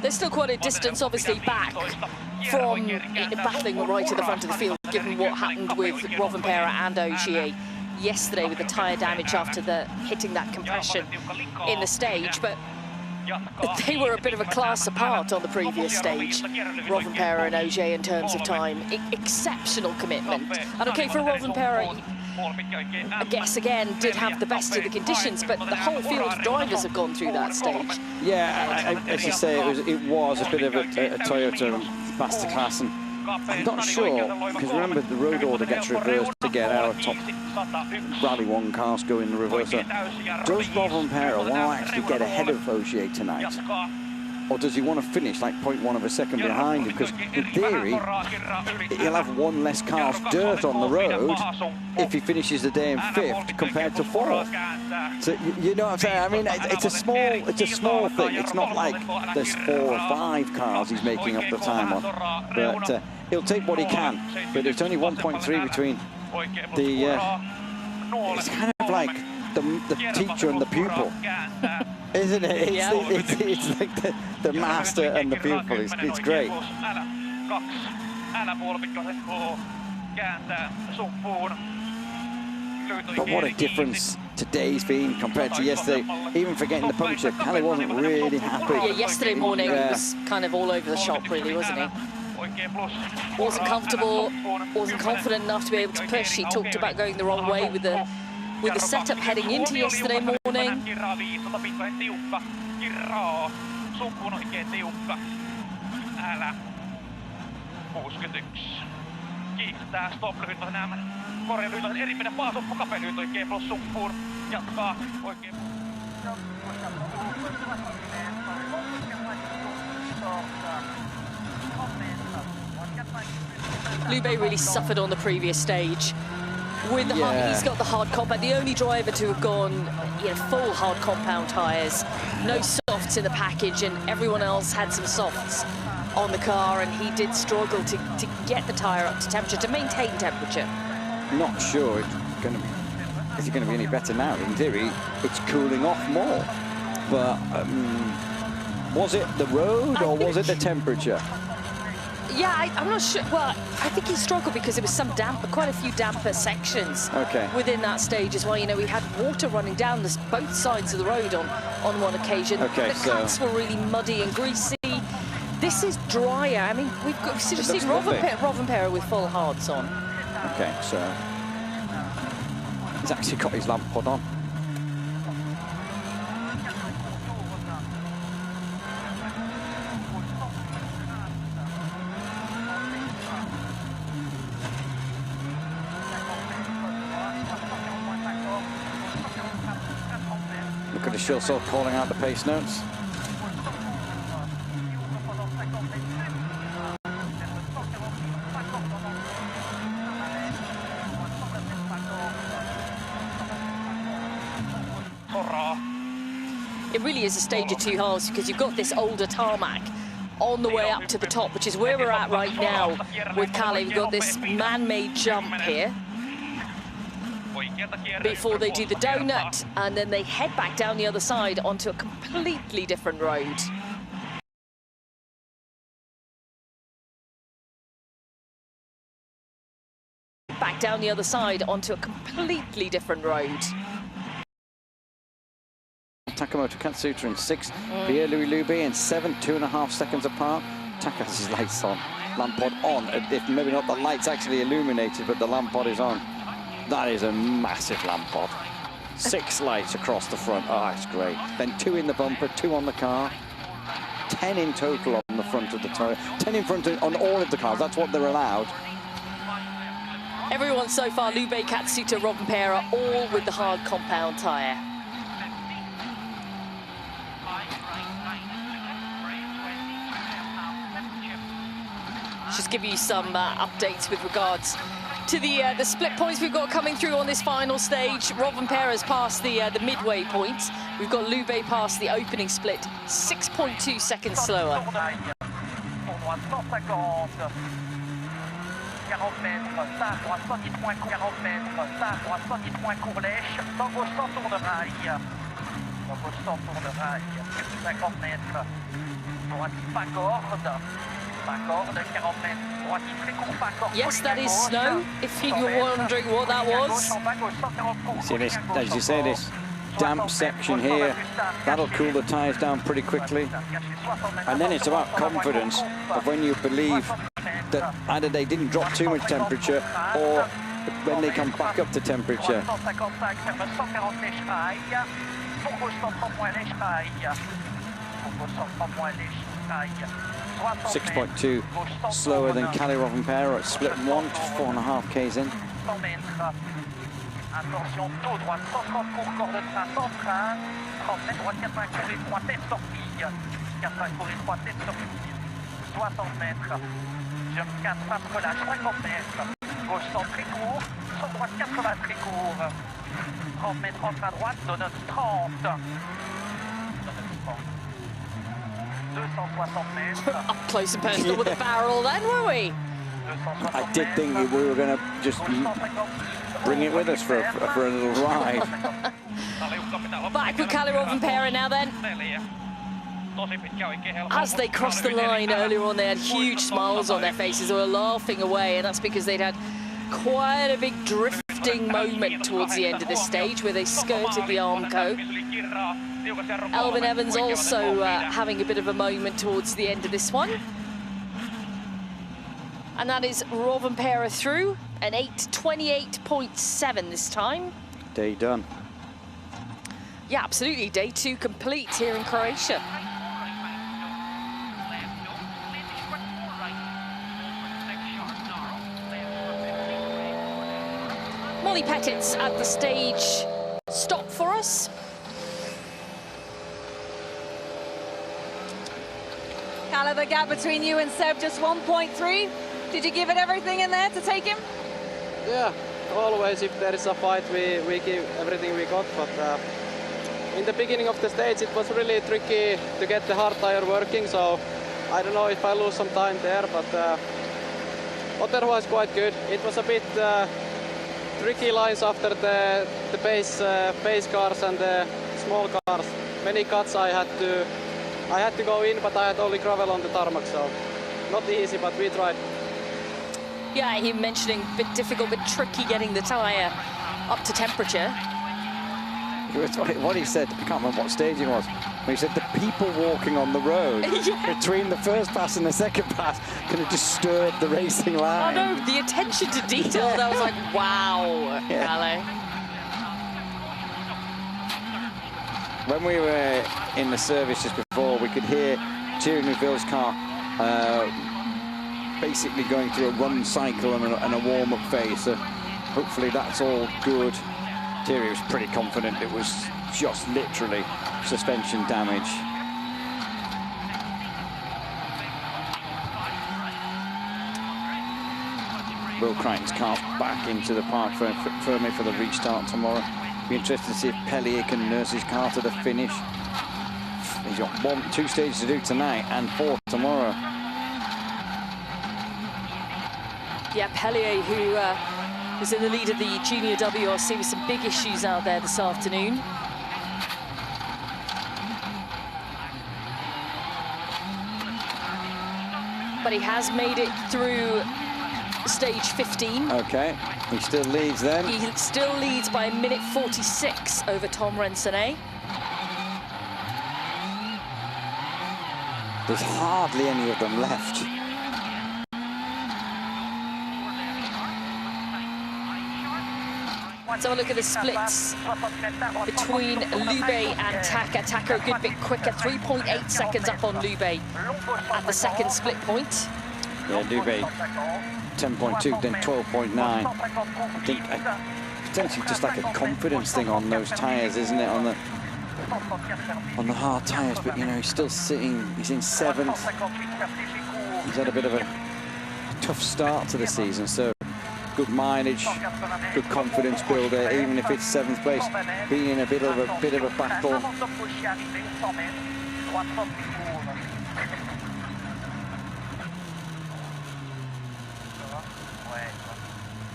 There's still quite a distance, obviously, back from battling right to the front of the field, given what happened with Rovanperä and Ogier yesterday with the tyre damage after hitting that compression in the stage. But they were a bit of a class apart on the previous stage, Rovanperä and Ogier, in terms of time. Exceptional commitment. And okay, for Rovanperä, I guess, again, did have the best of the conditions, but the whole field of drivers have gone through that stage. Yeah, as you say, it was a bit of a Toyota masterclass, and I'm not sure, because remember, the road order gets reversed to get our top Rally 1 cars going in the reverser. Does Rovanperä want to actually get ahead of Ogier tonight? Or does he want to finish like 0.1 of a second behind him? Because in theory, he'll have one less car's dirt on the road if he finishes the day in 5th compared to 4th. So you know what I'm saying? I mean, it's a small thing. It's not like there's 4 or 5 cars he's making up the time on. But he'll take what he can. But it's only 1.3 between the. It's kind of like the teacher and the pupil. Isn't it? It's like the master and the pupil. It's great. But what a difference today's been compared to yesterday. Even forgetting the puncture, Kalle wasn't really happy. Yeah, yesterday morning he was kind of all over the shop, really, wasn't he? Wasn't comfortable, wasn't confident enough to be able to push. He talked about going the wrong way with the setup heading into yesterday morning. Lube really suffered on the previous stage. With the he's got the hard compound, the only driver to have gone full hard compound tyres, no softs in the package, and everyone else had some softs on the car, and he did struggle to get the tyre up to temperature, to maintain temperature. Not sure is it going to be any better now? In theory, it's cooling off more. But was it the road or was it the temperature? Yeah, I'm not sure. Well, I think he struggled because there was quite a few damper sections within that stage as well. You know, we had water running down both sides of the road on one occasion. The cuts were really muddy and greasy. This is drier. I mean, we've seen Rovanperä with full hards on. Okay, so he's actually got his lamp pod on. Look at the shield sword calling out the pace notes. It really is a stage of two halves because you've got this older tarmac on the way up to the top, which is where we're at right now with Kalle. We've got this man-made jump here before they do the donut, and then they head back down the other side onto a completely different road. Back down the other side onto a completely different road. Takamoto Katsuta in 6th, Pierre-Louis Lube in 7th, 2.5 seconds apart. Taka has his lights on, lamp pod on. If maybe not the lights actually illuminated, but the lamp pod is on. That is a massive lamp pod. 6 lights across the front. Oh, it's great. Then 2 in the bumper, 2 on the car. 10 in total on the front of the Toyota. 10 in front on all of the cars. That's what they're allowed. Everyone so far, Lube, Katsuta, Rovanperä, all with the hard compound tyre. Just give you some updates with regards to the split points we've got coming through on this final stage. Rovanperä's past the midway point. We've got Lube past the opening split, 6.2 seconds slower. 40 mètres, ça à droite, sortie de point court, 40 mètres, ça à droite, sortie de point court, lèche, dans gauche sans tour de rail. Dans gauche sans tour de rail, 50 mètres, droite pas corde. Yes, that is snow, if you were wondering what that was. See this, as you say, this damp section here, that'll cool the tyres down pretty quickly. And then it's about confidence of when you believe that either they didn't drop too much temperature or when they come back up to temperature. 6.2 slower than Calais Rovanperä at split 1 to 4.5 k's in. Attention, dos droite, 130 court, corps de train, sans frein, 30 mètres, droite, 4 court, étroit, tête sortie, 4 court, étroit, tête sortie, 60 mètres, jump 4, face relâche, 50 mètres, gauche sans très court, sur droite, 80 très court, 30 mètres, entre à droite, donut 30, 260 mètres. Up close and personal with the barrel then, were we? I did think that we were going to just bring it with us for a little ride. Back with Calais Rovanperä now then. As they crossed the line earlier on, they had huge smiles on their faces. They were laughing away, and that's because they'd had quite a big drifting moment towards the end of this stage where they skirted the Armco. Elvin Evans also having a bit of a moment towards the end of this one. And that is Rovanperä through, an 8:28.7 this time. Day done. Yeah, absolutely. Day 2 complete here in Croatia. Molly Pettit's at the stage stop for us. Kalle, the gap between you and Seb just 1.3. Did you give it everything in there to take him? Yeah, always if there is a fight, we give everything we got. But in the beginning of the stage, it was really tricky to get the hard tire working. So I don't know if I lose some time there, but otherwise quite good. It was a bit tricky lines after the pace cars and the small cars. Many cuts I had to go in, but I had only gravel on the tarmac, so not easy, but we tried. Yeah, him mentioning a bit difficult, but tricky getting the tyre up to temperature. What he said, I can't remember what stage it was, he said the people walking on the road between the first pass and the second pass kind of disturbed the racing line. Oh no, the attention to detail, that was like, wow, Kalle. When we were in the service just before, we could hear Thierry Neuville's car basically going through a run cycle and a warm-up phase. So hopefully that's all good. Thierry was pretty confident it was just literally suspension damage. Will Crichton's car back into the park firmly for the restart tomorrow. Be interested to see if Pellier can nurse his car to the finish. He's got 2 stages to do tonight and 4 tomorrow. Yeah, Pellier, who was in the lead of the junior WRC with some big issues out there this afternoon. But he has made it through stage 15. Okay, he still leads then. He still leads by 1:46 over Tom Rensonet. There's hardly any of them left. Let's have a look at the splits between Lube and Taka. Taka a good bit quicker, 3.8 seconds up on Lube at the second split point. Yeah, Lube 10.2, then 12.9. I think potentially just like a confidence thing on those tyres, isn't it? On the hard tyres, but you know, he's still sitting, he's in 7th. He's had a bit of a tough start to the season, so good mileage, good confidence builder, even if it's 7th place, being in a bit of a battle.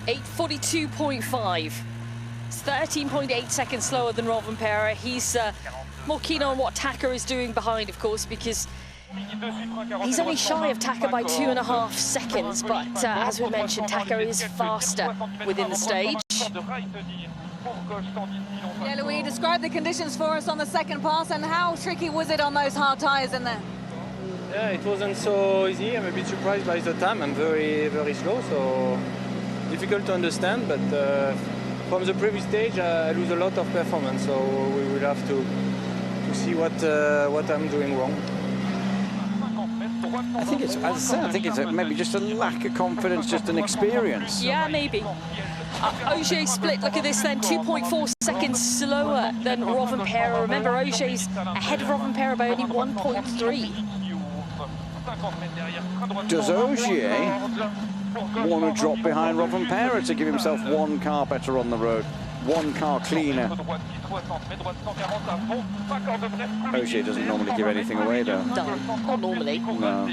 8:42.5. It's 13.8 seconds slower than Rovanperä. He's more keen on what Taka is doing behind, of course, because he's only shy of Taka by 2.5 seconds. But as we mentioned, Taka is faster within the stage. Yeah, Louis, describe the conditions for us on the second pass, and how tricky was it on those hard tyres in there? Yeah, it wasn't so easy. I'm a bit surprised by the time. I'm very, very slow, so difficult to understand. But from the previous stage, I lose a lot of performance, so we will have to see what I'm doing wrong. I think it's, as I said, I think it's maybe just a lack of confidence, just an experience. Yeah, maybe. Ogier split, look at this then, 2.4 seconds slower than Rovanperä. Remember, Ogier's ahead of Rovanperä by only 1.3. Does Ogier want to drop behind Rovanperä to give himself one car better on the road, one car cleaner? Ogier doesn't normally give anything away, though. No, not normally. No.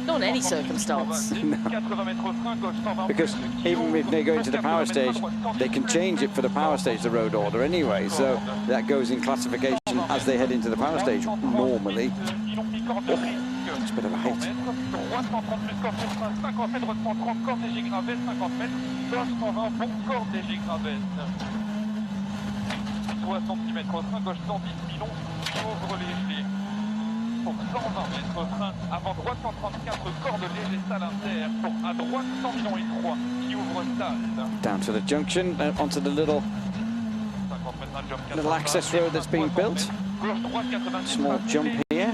Not in any circumstance. No. Because even if they go into the power stage, they can change it for the power stage, the road order anyway. So that goes in classification as they head into the power stage normally. Oh, it's a bit of a height. Pour 120 mètres frein, avant droite 134, corde léger salle inter, pour à droite 100 millions et 3 qui ouvre salle. Down to the junction, onto the little access road that's being built. Small jump here.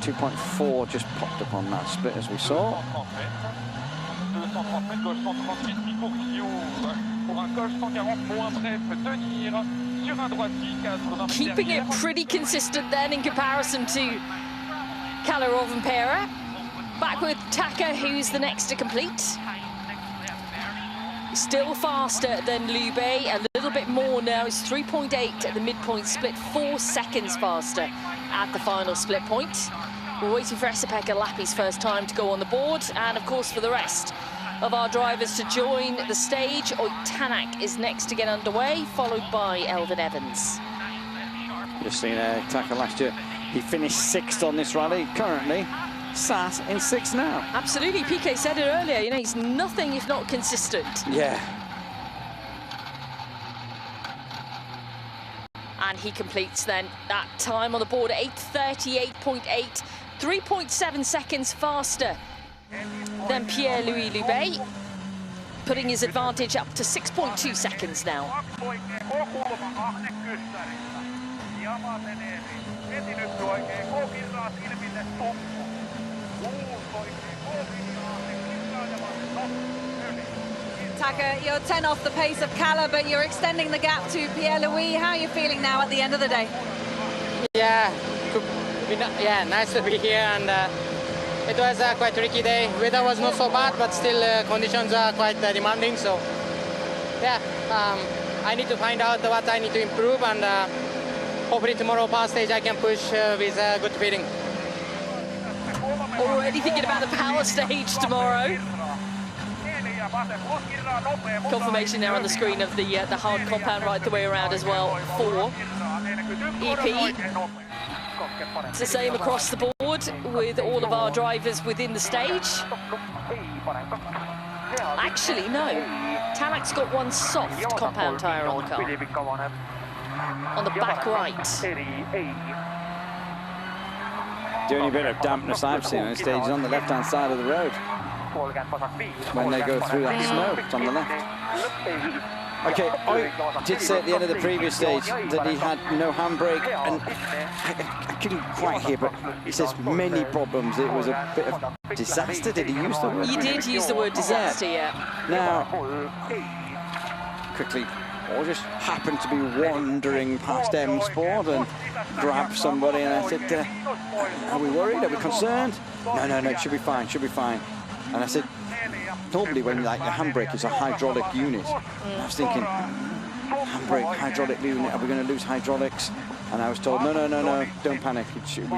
2.4 just popped up on that split as we saw. 230 mètres, gauche 138, Pico qui ouvre. Pour un gauche 140, moins bref, tenir sur un droitier, 80 mètres. Keeping it pretty consistent then in comparison to Kalle Rovanperä. Back with Taka, who's the next to complete. Still faster than Lube, a little bit more now. It's 3.8 at the midpoint split, 4 seconds faster at the final split point. We're waiting for Esa-Pekka Lappi's first time to go on the board, and of course for the rest of our drivers to join the stage. Tanak is next to get underway, followed by Elvin Evans. Just seen Taka last year. He finished 6th on this rally, currently sat in 6th now. Absolutely, PK said it earlier, you know, he's nothing if not consistent. Yeah. And he completes then that time on the board, 8:38.8, 3.7 seconds faster than Pierre-Louis Lube, putting his advantage up to 6.2 seconds now. Taka, you're 10 off the pace of Kalle, but you're extending the gap to Pierre-Louis. How are you feeling now at the end of the day? Yeah, nice to be here, and it was a quite tricky day. Weather was not so bad, but still conditions are quite demanding. So yeah, I need to find out what I need to improve, and hopefully tomorrow power stage I can push with good feeling. Already thinking about the power stage tomorrow. Confirmation there on the screen of the hard compound right the way around as well for EP. It's the same across the board with all of our drivers within the stage. Actually, no. Tanak's got one soft compound tyre on the car. On the back right. The only bit of dampness I've seen on the stage is on the left-hand side of the road. When they go through that snow, it's on the left. Okay, I did say at the end of the previous stage that he had no handbrake, and I couldn't quite hear, but he says many problems. It was a bit of disaster. Did he use the word? You did use the word disaster, yeah. Now, quickly, I just happened to be wandering past M Sport and grabbed somebody, and I said, are we worried? Are we concerned? No, it should be fine, should be fine. And I said, normally when like the handbrake is a hydraulic unit, I was thinking, handbrake, hydraulic unit, are we going to lose hydraulics? And I was told, no, don't panic, it should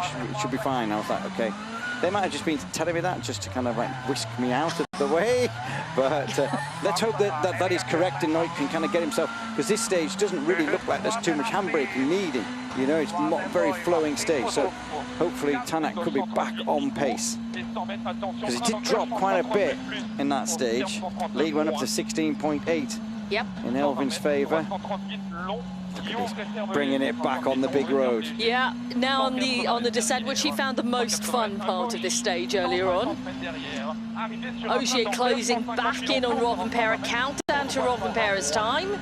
be fine. I was like, okay. They might have just been telling me that just to kind of like whisk me out of the way. But let's hope that is correct and Noit can kind of get himself, because this stage doesn't really look like there's too much handbraking needed. You know, it's not a very flowing stage. So hopefully Tanak could be back on pace. Because he did drop quite a bit in that stage. Lead went up to 16.8 in Elvin's favour. Bringing it back on the big road. Yeah, now on the descent, which he found the most fun part of this stage earlier on. Ogier closing back in on Rovanperä, countdown to Rovanperä's time.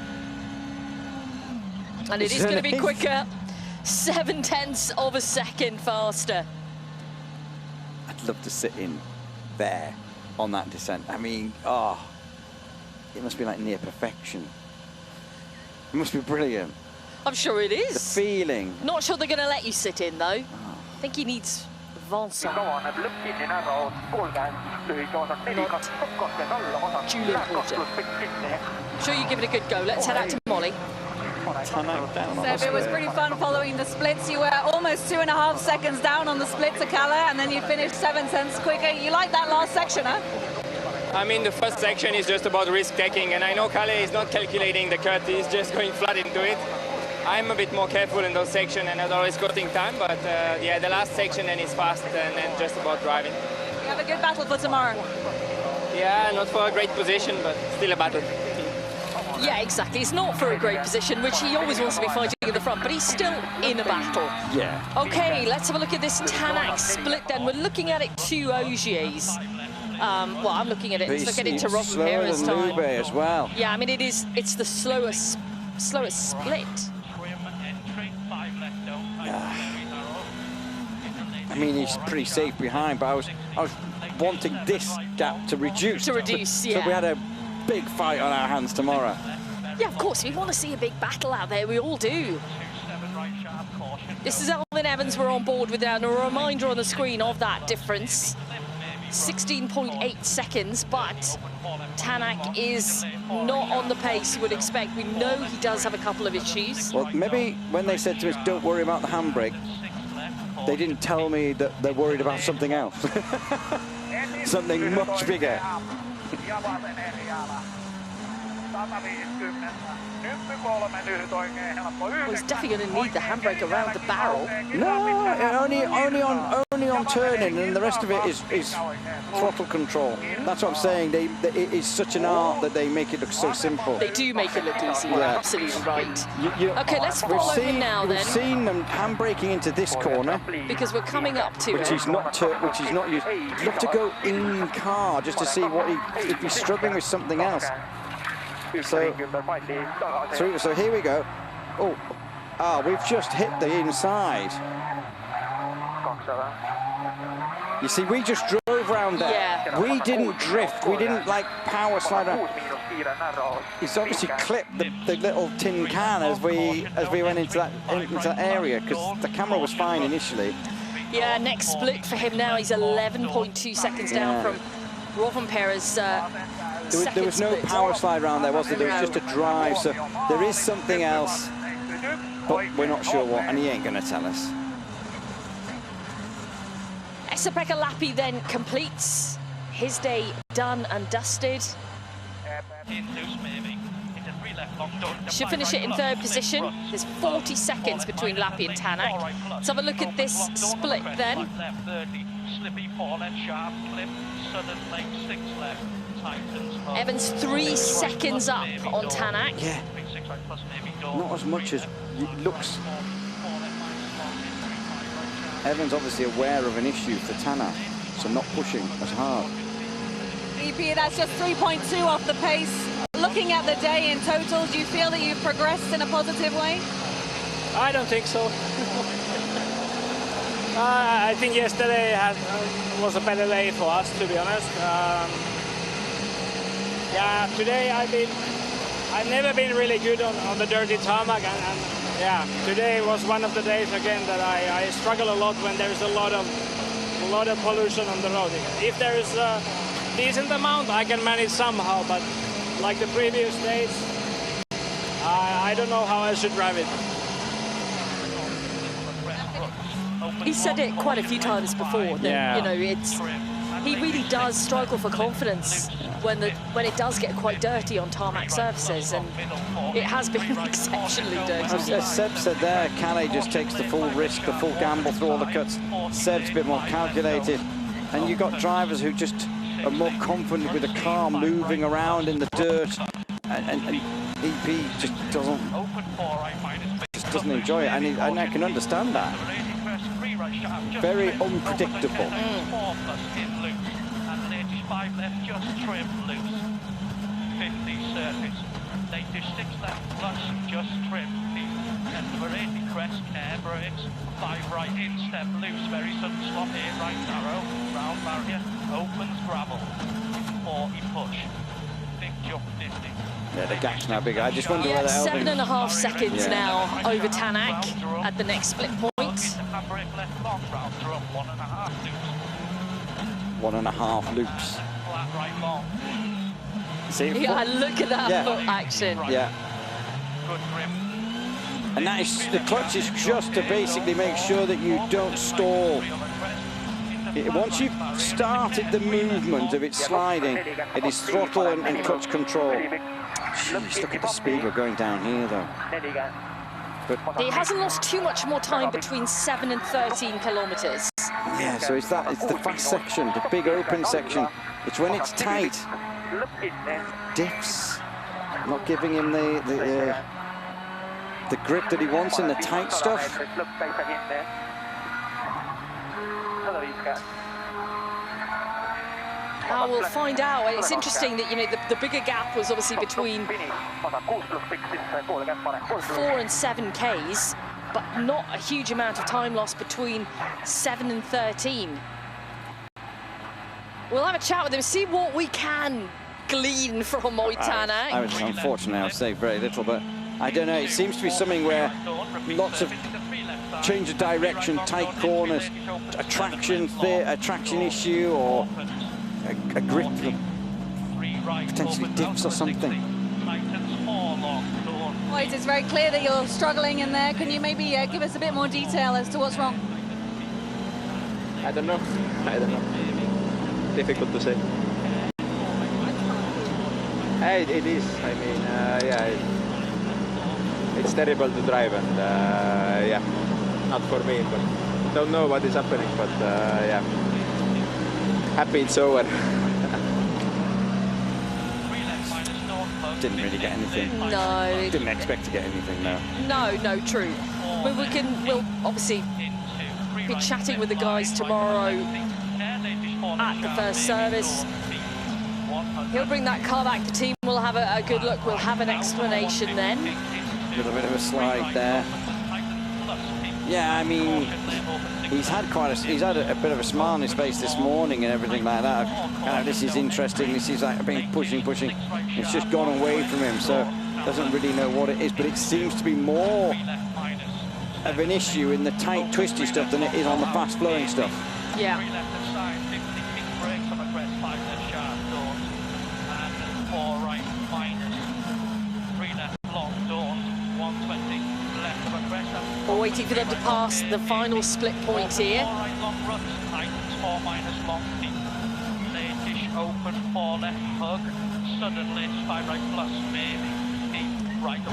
And it is going to be quicker, 0.7 of a second faster. I'd love to sit in there on that descent. I mean, it must be like near perfection. It must be brilliant. I'm sure it is. The feeling. Not sure they're going to let you sit in, though. I think he needs Vincent. Not Julian Porter. I'm sure you give it a good go. Let's head out to Molly. So it was pretty fun following the splits. You were almost 2.5 seconds down on the split to Kalle, and then you finished 0.7 quicker. You like that last section, huh? I mean, the first section is just about risk-taking, and I know Kalle is not calculating the cut, he's just going flat into it. I'm a bit more careful in those sections and not always cutting time, but yeah, the last section then is fast and then just about driving. You have a good battle for tomorrow. Yeah, not for a great position, but still a battle. Yeah, exactly. It's not for a great position, which he always wants to be fighting in the front, but he's still in a battle. Yeah. Okay, let's have a look at this Tanak split then. We're looking at it 2 Ogiers. Well, I'm looking at it. Let's look at it to Rovanperä's time. Lube as well. Yeah, I mean, it's the slowest split. I mean, he's pretty safe behind, but I was wanting this gap to reduce. To reduce, yeah. So we had a big fight on our hands tomorrow. Yeah, of course, we want to see a big battle out there. We all do. This is Alvin Evans we're on board with, and a reminder on the screen of that difference. 16.8 seconds, but Tanak is not on the pace you would expect. We know he does have a couple of issues. Well, maybe when they said to us, don't worry about the handbrake, they didn't tell me that they're worried about something else. Something much bigger. Well, he's definitely going to need the handbrake around the barrel. No, only on turning, and the rest of it is throttle control. That's what I'm saying. It is such an art that they make it look so simple. They do make it look easy. You're absolutely right. Okay, let's follow him now then. We've seen them handbraking into this corner because we're coming up to which he's not used. He'd love to go in car just to see if he's struggling with something else. So here we go. We've just hit the inside. You see, we just drove round there. Yeah. We didn't drift. We didn't like power slide around. He's obviously clipped the little tin can as we went into that area, because the camera was fine initially. Yeah, next split for him now. He's 11.2 seconds down from Rovanperä's there was no power slide around there, was there? There was just a drive, so there is something else, but we're not sure what, and he ain't going to tell us. Esa-Pekka Lappi then completes his day done and dusted. Should finish it in 3rd position. There's 40 seconds between Lappi and Tanak. Let's have a look at this split then. Evans 3 seconds up on Tanak. Yeah. Not as much as it looks. Evans obviously aware of an issue for Tanak, so not pushing as hard. EP, that's just 3.2 off the pace. Looking at the day in total, do you feel that you've progressed in a positive way? I don't think so. I think yesterday was a better day for us, to be honest. Yeah, today I've never been really good on the dirty tarmac, and yeah, today was one of the days again that I struggle a lot when there's a lot of pollution on the road. If there is a decent amount, I can manage somehow, but like the previous days, I don't know how I should drive it. He said it quite a few times before that, you know, he really does struggle for confidence when it does get quite dirty on tarmac surfaces, and it has been exceptionally dirty. As Seb said there, Calais just takes the full risk, the full gamble through all the cuts. Seb's a bit more calculated, and you've got drivers who just are more confident with the car moving around in the dirt, and EP just doesn't enjoy it, and I can understand that. Very unpredictable. Five left, just trim loose. 50 surface. Latest 6 left plus, just trim. End of a 80 crest, air brakes. 5 right in, step loose. Very sudden slot here, right arrow. Round barrier, opens gravel. 40 push. Big jump, 50. Yeah, the gap's now bigger. I just wonder whether 7.5 seconds now over Tanak at the next split point. 1.5 loops. See, yeah, look at that foot action. Yeah. And that is, the clutch is just to basically make sure that you don't stall. Once you've started the movement of it sliding, it is throttle and clutch control. Jeez, look at the speed we're going down here, though. But he hasn't lost too much more time between 7 and 13 kilometers. Yeah, so it's the fast section, the big open section. It's when it's tight. Diffs not giving him the grip that he wants in the tight stuff. We'll find out. It's interesting that, you know, the bigger gap was obviously between 4 and 7 Ks, but not a huge amount of time lost between 7 and 13. We'll have a chat with him, see what we can glean from Tanak. Unfortunately, I'll say very little, but I don't know. It seems to be something where lots of change of direction, tight corners, a traction issue, or a grip, potentially dips or something. Right, it's very clear that you're struggling in there. Can you maybe give us a bit more detail as to what's wrong? I don't know. Difficult to say. It is. I mean, it's terrible to drive, and not for me. But don't know what is happening. But happy it's over. Didn't really get anything. No. Didn't expect to get anything, no. No, true. We'll obviously be chatting with the guys tomorrow at the first service. He'll bring that car back. The team will have a good look. We'll have an explanation then. A little bit of a slide there. Yeah, I mean, he's had a bit of a smile on his face this morning and everything like that. This is interesting. This is like being pushing. It's just gone away from him, so doesn't really know what it is. But it seems to be more of an issue in the tight, twisty stuff than it is on the fast-flowing stuff. Yeah. We're waiting for them to pass the final split point here.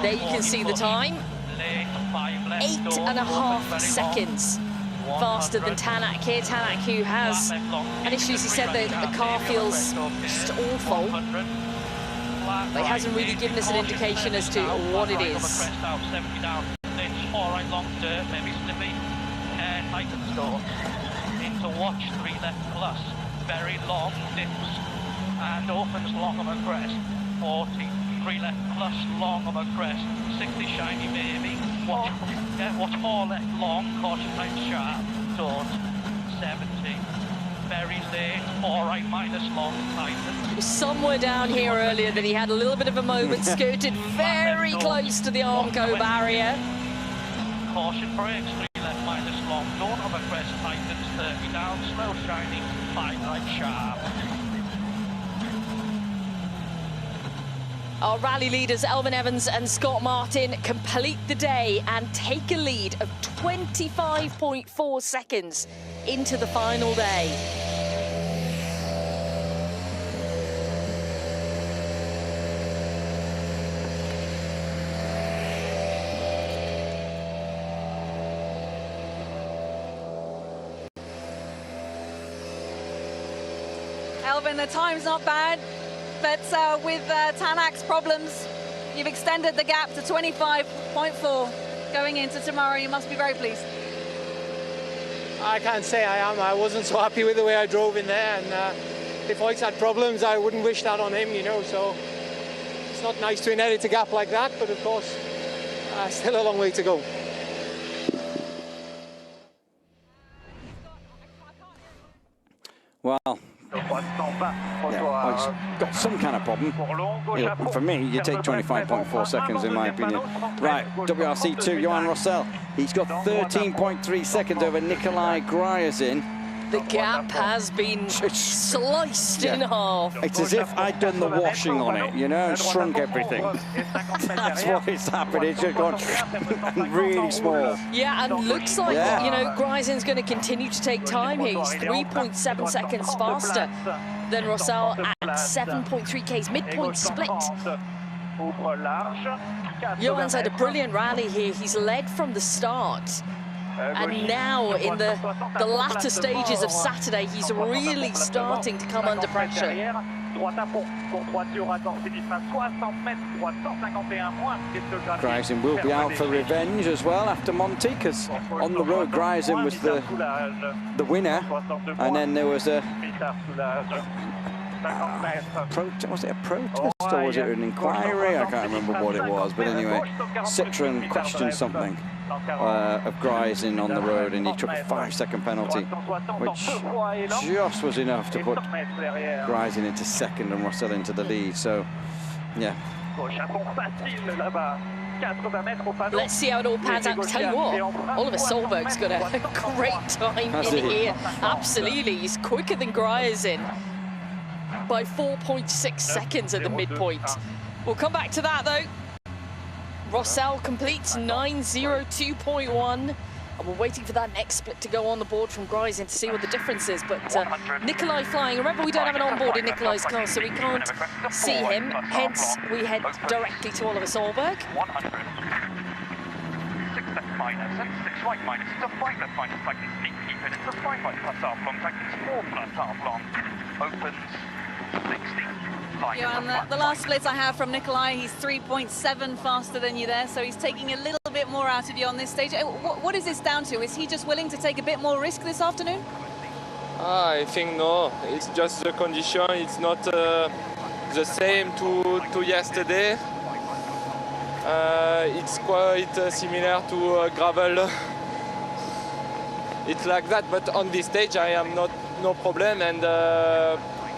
There you can see the time. 8.5 seconds faster than Tanak here. Tanak, who has an issue, as he said, the car feels just awful. But he hasn't really given us an indication as to what it is. All right, long dirt, maybe slippy, tighten store, into watch 3 left plus, very long dips, and opens long of a crest, 40, 3 left plus, long of a crest, 60 shiny baby, watch 4 left long, caution right sharp, doors, 70, very late, 4 right minus long, tighten. It was somewhere down here earlier that he had a little bit of a moment, scooted very close to the Armco barrier. Caution brakes, 3 left minus long, don't have a crest, tightens, 30 down, slow shiny, 5 right sharp. Our rally leaders, Elfyn Evans and Scott Martin, complete the day and take a lead of 25.4 seconds into the final day. Elfyn, the time's not bad, but with Tanak's problems, you've extended the gap to 25.4 going into tomorrow. You must be very pleased. I can't say I am. I wasn't so happy with the way I drove in there, and if Hoyt's had problems, I wouldn't wish that on him, you know, so it's not nice to inherit a gap like that, but of course, still a long way to go. Well, yeah, he's got some kind of problem. For me, you take 25.4 seconds, in my opinion. Right, WRC 2, Johan Rossell. He's got 13.3 seconds over Nikolai Gryazin. The gap has been sliced in half. It's as if I'd done the washing on it, you know, and shrunk everything. That's what it's happened. It's just gone really small. Yeah, and looks like, you know, Gryazin's going to continue to take time here. He's 3.7 seconds faster than Rossell at 7.3 Ks, midpoint split. Johan's had a brilliant rally here. He's led from the start. And now, in the latter stages of Saturday, he's really starting to come under pressure. Gryazin will be out for revenge as well after Monty, because on the road, Gryazin was the winner, and then there was a... was it a protest or was it an inquiry? I can't remember what it was, but anyway, Citroën questioned something of Gryazin on the road, and he took a 5-second penalty, which just was enough to put Gryazin into second and Rossell into the lead. So, yeah. Let's see how it all pans out. Tell you what, Oliver Solberg's got a great time in here. Absolutely, he's quicker than Gryazin by 4.6 seconds at the midpoint. We'll come back to that though. Rossell completes 9:02.1, and we're waiting for that next split to go on the board from Gryazin to see what the difference is. But Nikolai flying. Remember, we don't have an onboard in Nikolai's car, so we can't see him. Hence, we head directly to Oliver Solberg. 100. 6 left minus, and 6 right minus. It's a 5 left minus, like it's deep, keep it. It's a 5 right plus half long, like it's 4 plus half long. Opens 60. Johan, the last splits I have from Nikolai, he's 3.7 faster than you there, so he's taking a little bit more out of you on this stage. What is this down to? Is he just willing to take a bit more risk this afternoon? I think no, it's just the condition. It's not the same to yesterday. It's quite similar to gravel. It's like that, but on this stage I am no problem, and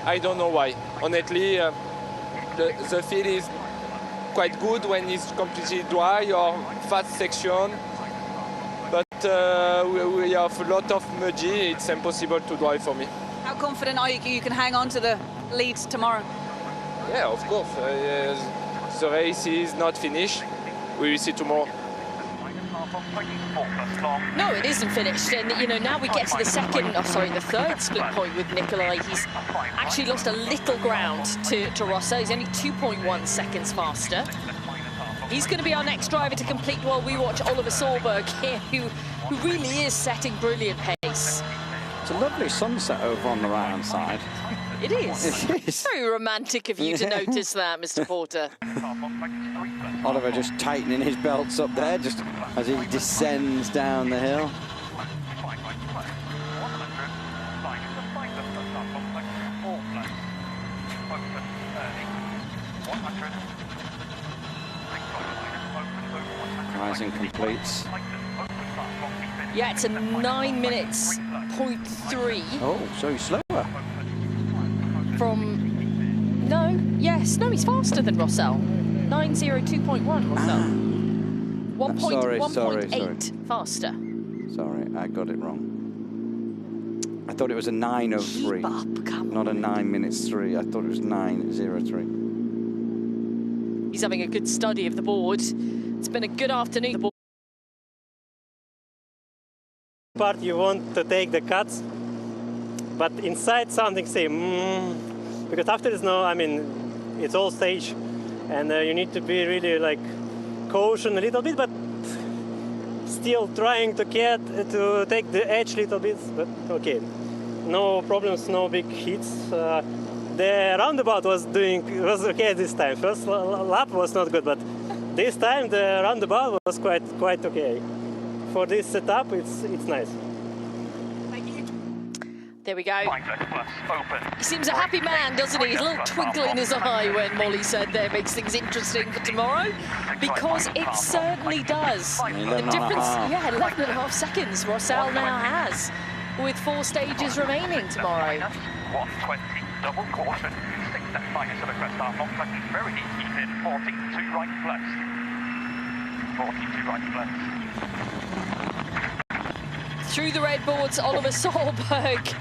I don't know why. Honestly, the feel is quite good when it's completely dry or fast section, but we have a lot of muddy. It's impossible to drive for me. How confident are you can hang on to the lead tomorrow? Yeah, of course. The race is not finished. We will see tomorrow. No, it isn't finished, and you know, now we get to the the third split point with Nikolai. He's actually lost a little ground to Rossell. He's only 2.1 seconds faster. He's going to be our next driver to complete while we watch Oliver Solberg here, who really is setting brilliant pace. It's a lovely sunset over on the right-hand side. It is. It is. Very romantic of you to notice that, Mr. Porter. Oliver just tightening his belts up there, just as he descends down the hill. Gryazin completes. Yeah, it's a 9 minutes, 0.3. Oh, so he's slower. No, he's faster than Rossell. 9:02.1 Rossell. 1.8 faster. Sorry, I got it wrong. I thought it was a 9:03. Keep up, come not on. a 9 minutes 3. I thought it was 9:03. He's having a good study of the board. It's been a good afternoon. Part you want to take the cuts, but inside something say because after the snow, I mean, it's all stage, and you need to be really like caution a little bit, but still trying to take the edge a little bit. But okay, no problems, no big hits. The roundabout was okay this time. First lap was not good, but this time the roundabout was quite okay. For this setup, it's nice. Thank you. There we go. He seems a happy man, doesn't he? He's a little twinkle in his eye when Molly said there makes things interesting for tomorrow, because it certainly does. The difference, 11.5 seconds Rossell now has, with 4 stages remaining tomorrow. 120, double caution, 6 left minus of the crest half, not tracking very deep, keep in, 42 right left. 42 right left. Through the red boards, Oliver Solberg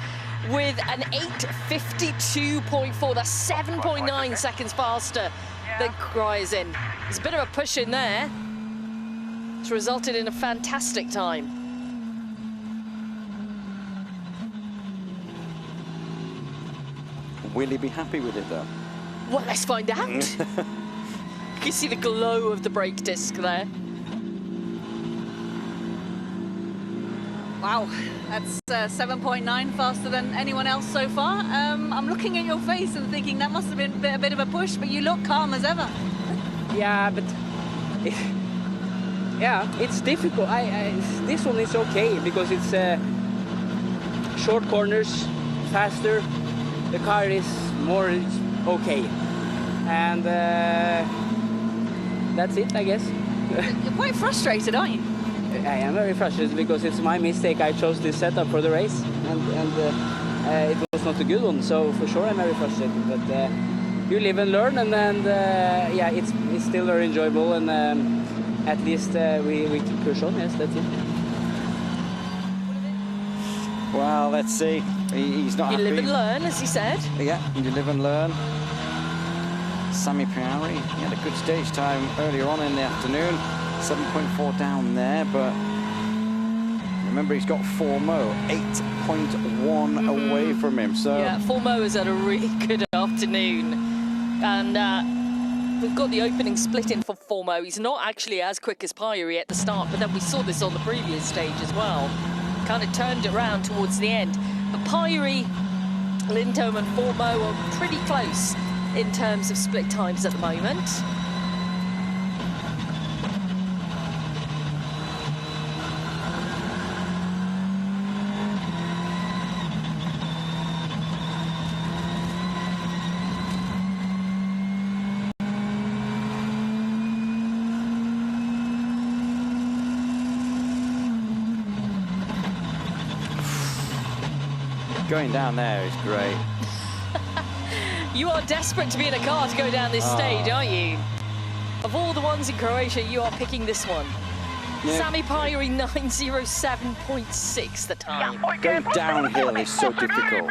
with an 8:52.4. That's 7.9 seconds faster than Kreisen. There's a bit of a push in there. It's resulted in a fantastic time. Will he be happy with it, though? Well, let's find out. You can see the glow of the brake disc there. Wow, that's 7.9 faster than anyone else so far. I'm looking at your face and thinking that must have been a bit of a push, but you look calm as ever. Yeah, but it's difficult. This one is okay because it's short corners, faster. The car is more okay, and that's it, I guess. You're quite frustrated, aren't you? I am very frustrated because it's my mistake. I chose this setup for the race, and it was not a good one. So for sure, I'm very frustrated. But you live and learn, and yeah, it's still very enjoyable, and at least we can push on. Yes, that's it. Well, let's see. He's not happy. You live and learn, as he said. Yeah, you live and learn. Sami Piari, he had a good stage time earlier on in the afternoon. 7.4 down there, but remember he's got Formeau 8.1 away from him. So yeah, Formeau has had a really good afternoon, and we've got the opening split in for Formeau. He's not actually as quick as Piari at the start, but then we saw this on the previous stage as well. Kind of turned it around towards the end. But Piari, Lindholm and Formeau are pretty close in terms of split times at the moment. going down there is great. You are desperate to be in a car to go down this stage, aren't you? Of all the ones in Croatia, you are picking this one. Yeah. Sami Piari 907.6 the time. Going downhill is so difficult.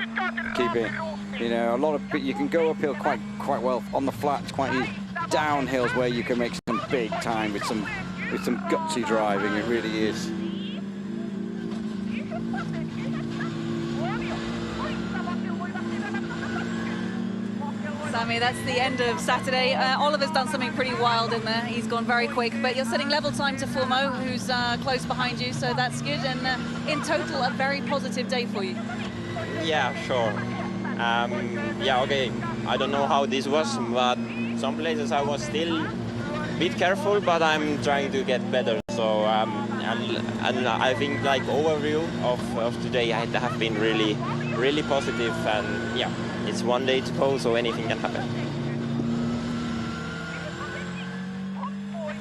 Keep it. You know, a lot of you can go uphill quite well on the flats, quite easy. Downhills where you can make some big time with some gutsy driving. It really is. Sami, that's the end of Saturday. Oliver's done something pretty wild in there. He's gone very quick, but you're setting level time to Formeau, who's close behind you, so that's good. And in total, a very positive day for you. Yeah, sure. Yeah, okay. I don't know how this was, but some places I was still a bit careful, but I'm trying to get better. So, and I think like overview of today, I have been really positive, and yeah. It's one day to go, so anything can happen.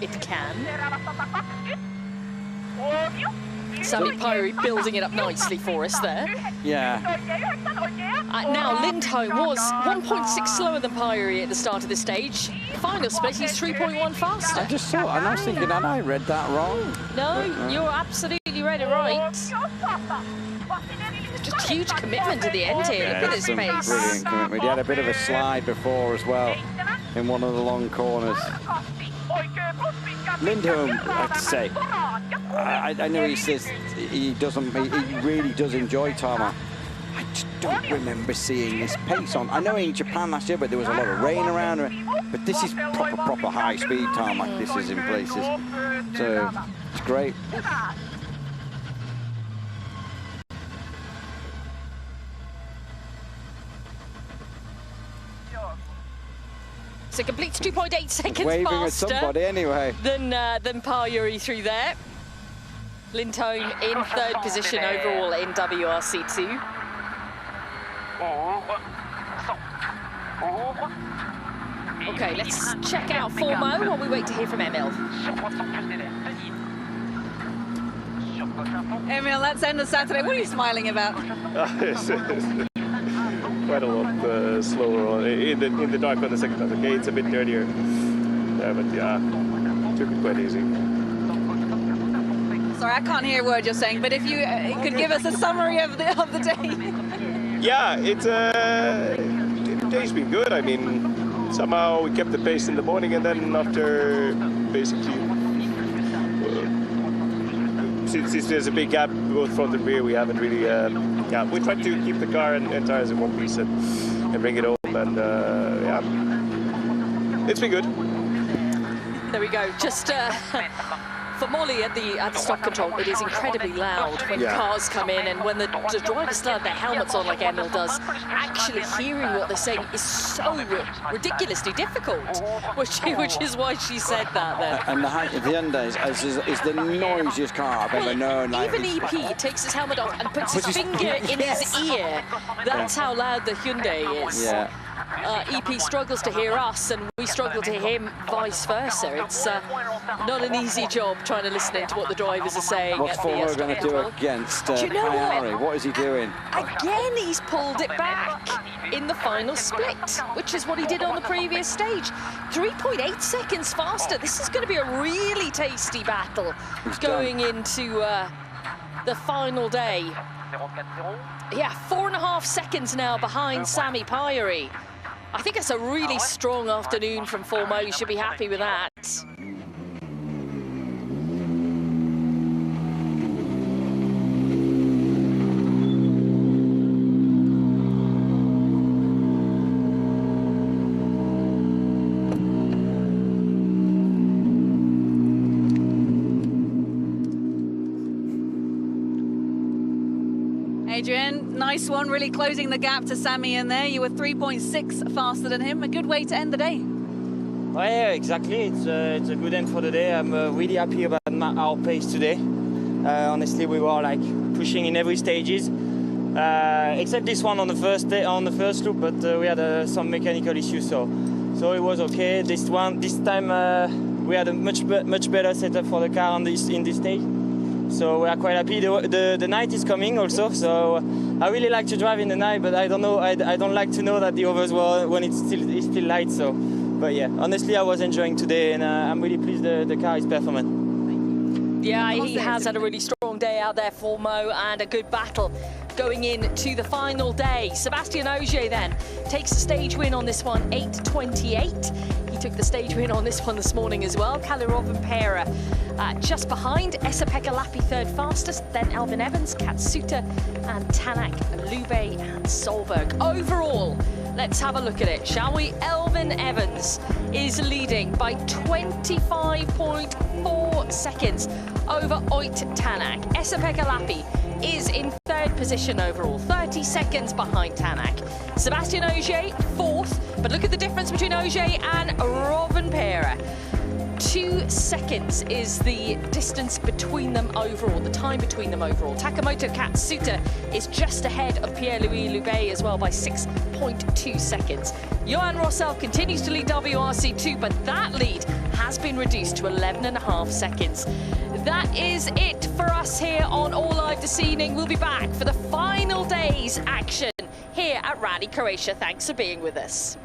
It can. Sami Piari building it up nicely for us there. Yeah. Now, Lindholm was 1.6 slower than Piari at the start of the stage. Final split, he's 3.1 faster. I just saw it, and I was thinking, had I read that wrong? No, you're absolutely read it right. Just huge commitment to the end here. Look at his pace. Brilliant commitment. He had a bit of a slide before as well. in one of the long corners. Lindholm, I have to say, I know he says he really does enjoy tarmac. I just don't remember seeing this pace on. I know in Japan last year, but there was a lot of rain around. But this is proper high-speed tarmac. This is in places, so it's great. So completes 2.8 seconds Waving faster at somebody anyway than Pajuri through there. Lindholm in third position overall in WRC2. Okay, let's check out Formo while we wait to hear from Emil. Emil, let's end the Saturday. What are you smiling about? Quite a lot slower in the dark on the second half. Okay, it's a bit dirtier, but yeah, took it quite easy. Sorry, I can't hear a word you're saying, but if you could give us a summary of the day. Yeah, the day's been good. I mean, somehow we kept the pace in the morning, and then after basically, since there's a big gap both front and rear, we haven't really. Yeah, we tried to keep the car and tires in one piece and bring it home, and yeah, it's been good. There we go. Just for Molly at the stop control, it is incredibly loud when cars come in, and when the drivers still have their helmets on like Emil does, actually hearing what they're saying is so ridiculously difficult, which is why she said that then. And the Hyundai is the noisiest car I've ever known. Like, even EP takes his helmet off and puts his finger in his ear. That's how loud the Hyundai is. Yeah. EP struggles to hear us, and we struggle to hear him, vice versa. It's not an easy job trying to listen into what the drivers are saying. What's Formo going to do against Pajuri? What is he doing? Again, he's pulled it back in the final split, which is what he did on the previous stage. 3.8 seconds faster. This is going to be a really tasty battle going into the final day. Yeah, 4.5 seconds now behind Sami Pajuri. I think it's a really strong afternoon from Formo. You should be happy with that. Adrian, nice one, really closing the gap to Sami in there. You were 3.6 faster than him. A good way to end the day. Oh, yeah, exactly. It's a good end for the day. I'm really happy about our pace today. Honestly, we were like pushing in every stages, except this one on the first loop. But we had some mechanical issues, so it was okay. This time we had a much better setup for the car in this stage. So we are quite happy. The night is coming also, so I really like to drive in the night, but I don't know. I don't like to know that the others were when it's still light. So, but yeah, honestly, I was enjoying today, and I'm really pleased the car is performing. Yeah, he has had a really strong day out there for Mo, and a good battle going into the final day. Sébastien Ogier then takes the stage win on this one, 8:28. He took the stage win on this one this morning as well. Kalle Rovanperä just behind. Esa-Pekka Lappi third fastest, then Elvin Evans, Katsuta, and Tanak, Lube, and Solberg. Overall, let's have a look at it, shall we? Elvin Evans is leading by 25.4 seconds over Oit Tanak. Esa-Pekka Lappi is in third position overall, 30 seconds behind Tanak. Sébastien Ogier, fourth, but look at the difference between Ogier and Rovanperä. 2 seconds is the distance between them overall, the time between them overall. Takamoto Katsuta is just ahead of Pierre-Louis Lube as well by 6.2 seconds. Johan Rossel continues to lead WRC2, but that lead has been reduced to 11.5 seconds. That is it for us here on All Live this evening. We'll be back for the final day's action here at Rally Croatia. Thanks for being with us.